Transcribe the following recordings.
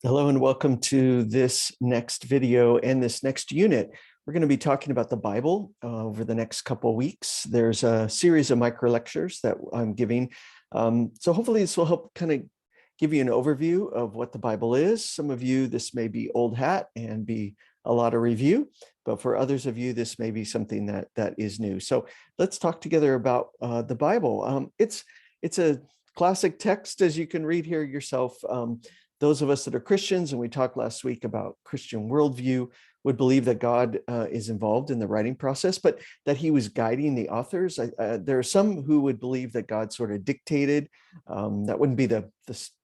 Hello and welcome to this next video and this next unit. We're going to be talking about the Bible over the next couple of weeks. There's a series of micro lectures that I'm giving. So hopefully this will help kind of give you an overview of what the Bible is. Some of you, this may be old hat and be a lot of review, but for others of you, this may be something that is new. So let's talk together about the Bible. It's a classic text, as you can read here yourself. Those of us that are Christians, and we talked last week about Christian worldview, would believe that God is involved in the writing process, but that he was guiding the authors. There are some who would believe that God sort of dictated. That wouldn't be the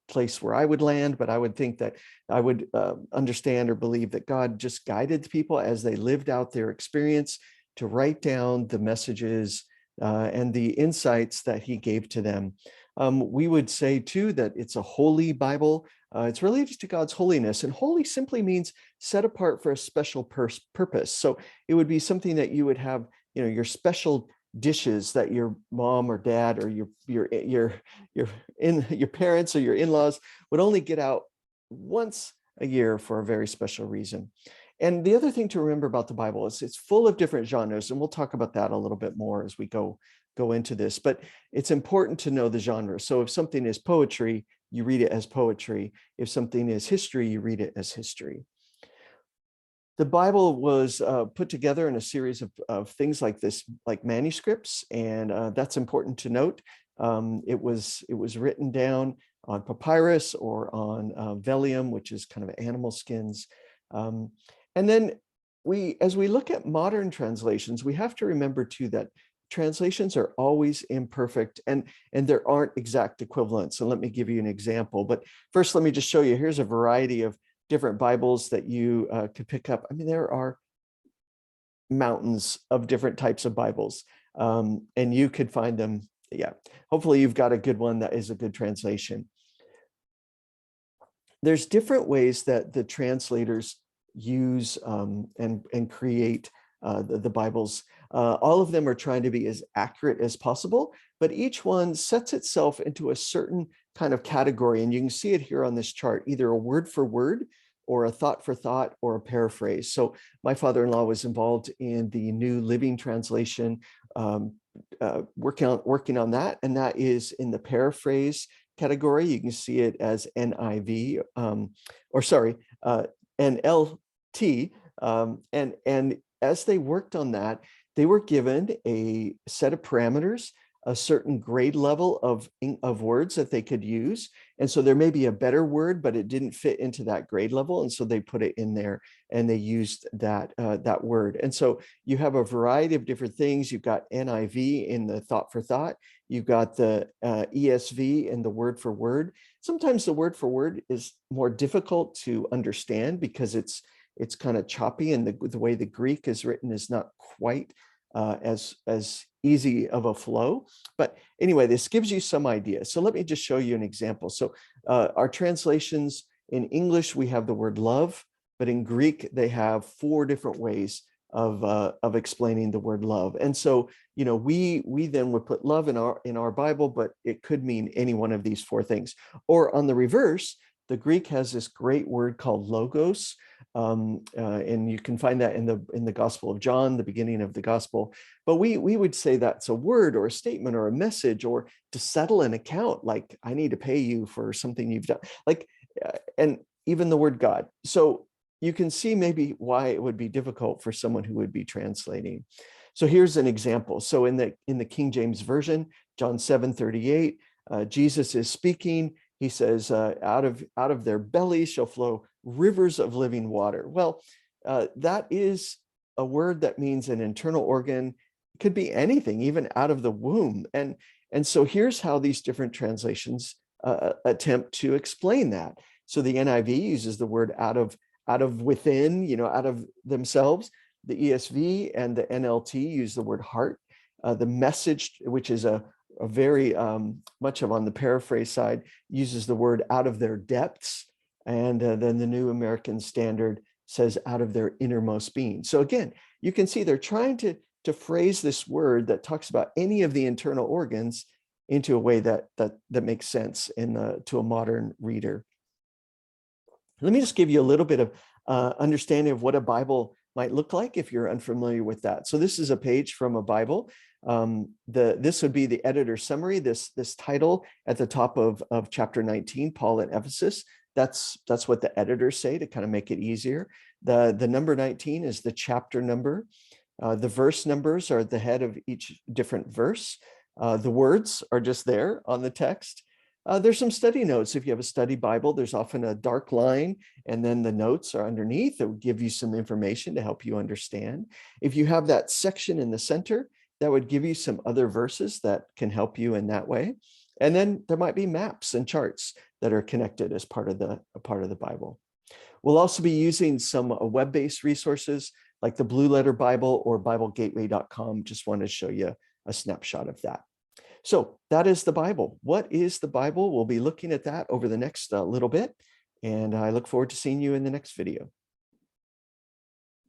place where I would land, but I would think that I would understand or believe that God just guided people as they lived out their experience to write down the messages and the insights that he gave to them. We would say too that it's a holy Bible. It's related to God's holiness, and holy simply means set apart for a special purpose. So it would be something that you would have, your special dishes that your mom or dad or your parents or your in-laws would only get out once a year for a very special reason. And the other thing to remember about the Bible is it's full of different genres, and we'll talk about that a little bit more as we go into this, but it's important to know the genre. So if something is poetry, you read it as poetry. If something is history, you read it as history. The Bible was put together in a series of things like this, like manuscripts, and that's important to note. It was written down on papyrus or on vellum, which is kind of animal skins. And then as we look at modern translations, we have to remember too that translations are always imperfect and there aren't exact equivalents. So let me give you an example. But first, let me just show you. Here's a variety of different Bibles that you could pick up. I mean, there are mountains of different types of Bibles, and you could find them. Yeah, hopefully you've got a good one that is a good translation. There's different ways that the translators use and create the Bibles. All of them are trying to be as accurate as possible, but each one sets itself into a certain kind of category. And you can see it here on this chart, either a word for word or a thought for thought or a paraphrase. So my father-in-law was involved in the New Living Translation, working on that. And that is in the paraphrase category. You can see it as NIV, NLT. And as they worked on that, they were given a set of parameters, a certain grade level of words that they could use. And so there may be a better word, but it didn't fit into that grade level. And so they put it in there and they used that word. And so you have a variety of different things. You've got NIV in the thought for thought. You've got the ESV in the word for word. Sometimes the word for word is more difficult to understand because it's kind of choppy, and the way the Greek is written is not quite as easy of a flow. But anyway, this gives you some idea. So let me just show you an example. So our translations in English, we have the word love, but in Greek, they have 4 different ways of explaining the word love. And so, we then would put love in our Bible, but it could mean any one of these 4 things. Or on the reverse, the Greek has this great word called logos, and you can find that in the Gospel of John, the beginning of the Gospel. But we would say that's a word or a statement or a message, or to settle an account, like I need to pay you for something you've done, and even the word God. So you can see maybe why it would be difficult for someone who would be translating. So here's an example. So in the King James Version, John 7:38, Jesus is speaking. He says, out of their bellies shall flow rivers of living water. Well, that is a word that means an internal organ. It could be anything, even out of the womb. And so here's how these different translations attempt to explain that. So the NIV uses the word out of within, out of themselves. The ESV and the NLT use the word heart. The Message, which is a very much of on the paraphrase side, uses the word out of their depths. And then the New American Standard says out of their innermost being. So again, you can see they're trying to phrase this word that talks about any of the internal organs into a way that makes sense to a modern reader. Let me just give you a little bit of understanding of what a Bible might look like if you're unfamiliar with that. So this is a page from a Bible. This would be the editor's summary, this title at the top of chapter 19, Paul at Ephesus. That's what the editors say to kind of make it easier. The number 19 is the chapter number. The verse numbers are at the head of each different verse. The words are just there on the text. There's some study notes. If you have a study Bible, there's often a dark line, and then the notes are underneath that will give you some information to help you understand. If you have that section in the center, that would give you some other verses that can help you in that way. And then there might be maps and charts that are connected as part of the Bible. We'll also be using some web-based resources like the Blue Letter Bible or BibleGateway.com. Just wanted to show you a snapshot of that. So that is the Bible. What is the Bible? We'll be looking at that over the next little bit, and I look forward to seeing you in the next video.